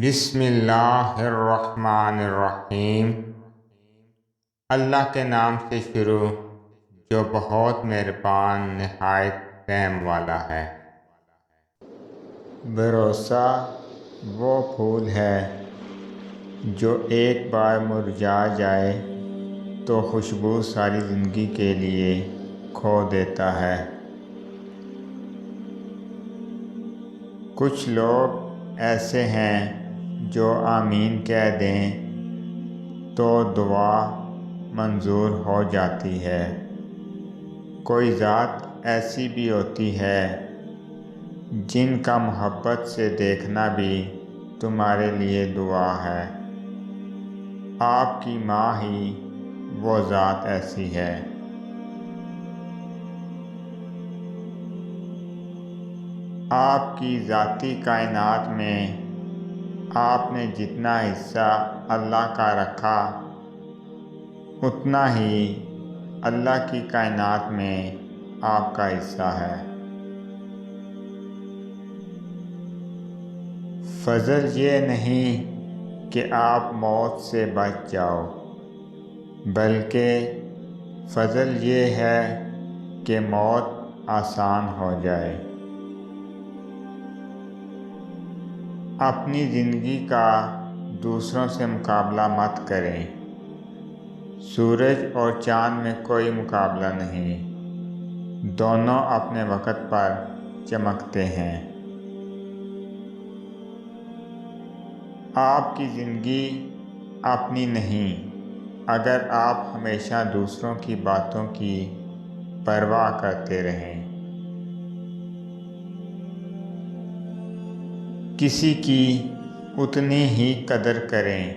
بسم اللہ الرحمن الرحیم۔ اللہ کے نام سے شروع جو بہت مہربان نہایت رحم والا ہے۔ بھروسہ وہ پھول ہے جو ایک بار مرجھا جائے تو خوشبو ساری زندگی کے لیے کھو دیتا ہے۔ کچھ لوگ ایسے ہیں جو آمین کہہ دیں تو دعا منظور ہو جاتی ہے۔ کوئی ذات ایسی بھی ہوتی ہے جن کا محبت سے دیکھنا بھی تمہارے لیے دعا ہے۔ آپ کی ماں ہی وہ ذات ایسی ہے۔ آپ کی ذاتی کائنات میں آپ نے جتنا حصہ اللہ کا رکھا اتنا ہی اللہ کی کائنات میں آپ کا حصہ ہے۔ فضل یہ نہیں کہ آپ موت سے بچ جاؤ، بلکہ فضل یہ ہے کہ موت آسان ہو جائے۔ اپنی زندگی کا دوسروں سے مقابلہ مت کریں۔ سورج اور چاند میں کوئی مقابلہ نہیں، دونوں اپنے وقت پر چمکتے ہیں۔ آپ کی زندگی اپنی نہیں اگر آپ ہمیشہ دوسروں کی باتوں کی پرواہ کرتے رہیں۔ کسی کی اتنی ہی قدر کریں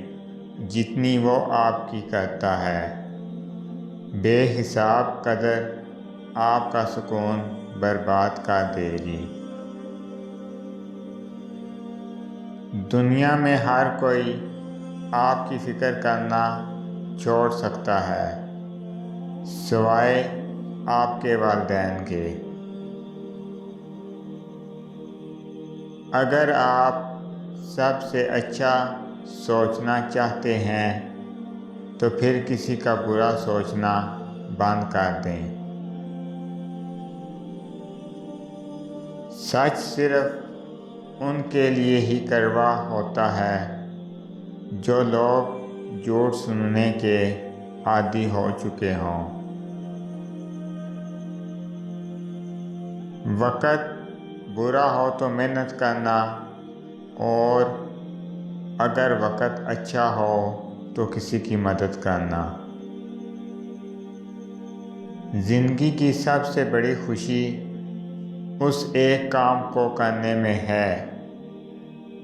جتنی وہ آپ کی کرتا ہے۔ بے حساب قدر آپ کا سکون برباد کر دے گی۔ دنیا میں ہر کوئی آپ کی فکر کرنا چھوڑ سکتا ہے سوائے آپ کے والدین کے۔ اگر آپ سب سے اچھا سوچنا چاہتے ہیں تو پھر کسی کا برا سوچنا بند کر دیں۔ سچ صرف ان کے لیے ہی کڑوا ہوتا ہے جو لوگ جھوٹ سننے کے عادی ہو چکے ہوں۔ وقت برا ہو تو محنت کرنا، اور اگر وقت اچھا ہو تو کسی کی مدد کرنا۔ زندگی کی سب سے بڑی خوشی اس ایک کام کو کرنے میں ہے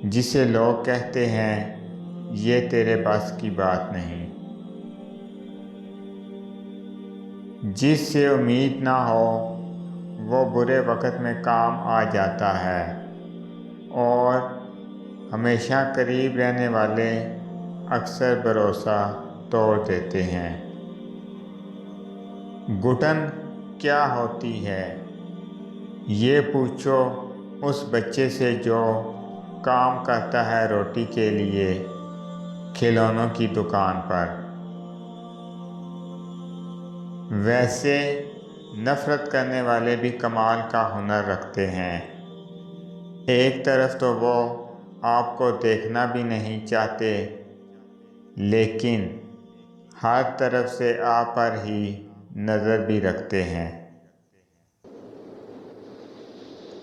جسے لوگ کہتے ہیں یہ تیرے بس کی بات نہیں۔ جس سے امید نہ ہو وہ برے وقت میں کام آ جاتا ہے، اور ہمیشہ قریب رہنے والے اکثر بھروسہ توڑ دیتے ہیں۔ گھٹن کیا ہوتی ہے یہ پوچھو اس بچے سے جو کام کرتا ہے روٹی کے لیے کھلونوں کی دکان پر۔ ویسے نفرت کرنے والے بھی کمال کا ہنر رکھتے ہیں۔ ایک طرف تو وہ آپ کو دیکھنا بھی نہیں چاہتے، لیکن ہر طرف سے آپ پر ہی نظر بھی رکھتے ہیں۔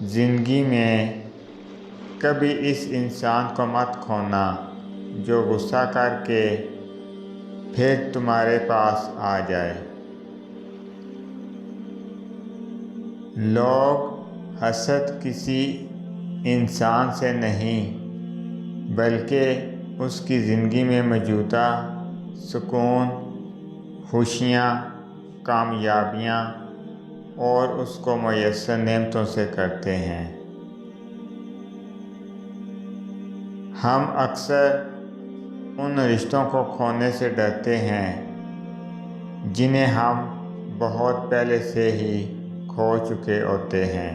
زندگی میں کبھی اس انسان کو مت کھونا جو غصہ کر کے پھر تمہارے پاس آ جائے۔ لوگ حسد کسی انسان سے نہیں بلکہ اس کی زندگی میں موجودہ سکون، خوشیاں، کامیابیاں اور اس کو میسر نعمتوں سے کرتے ہیں۔ ہم اکثر ان رشتوں کو کھونے سے ڈرتے ہیں جنہیں ہم بہت پہلے سے ہی کھو چکے ہوتے ہیں۔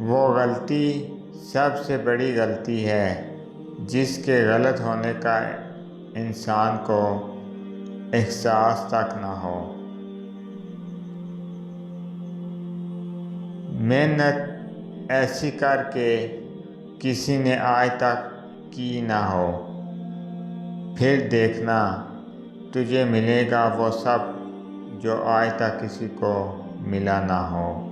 وہ غلطی سب سے بڑی غلطی ہے جس کے غلط ہونے کا انسان کو احساس تک نہ ہو۔ محنت ایسی کر کے کسی نے آج تک کی نہ ہو، پھر دیکھنا تجھے ملے گا وہ سب جو آج تک کسی کو ملا نہ ہو۔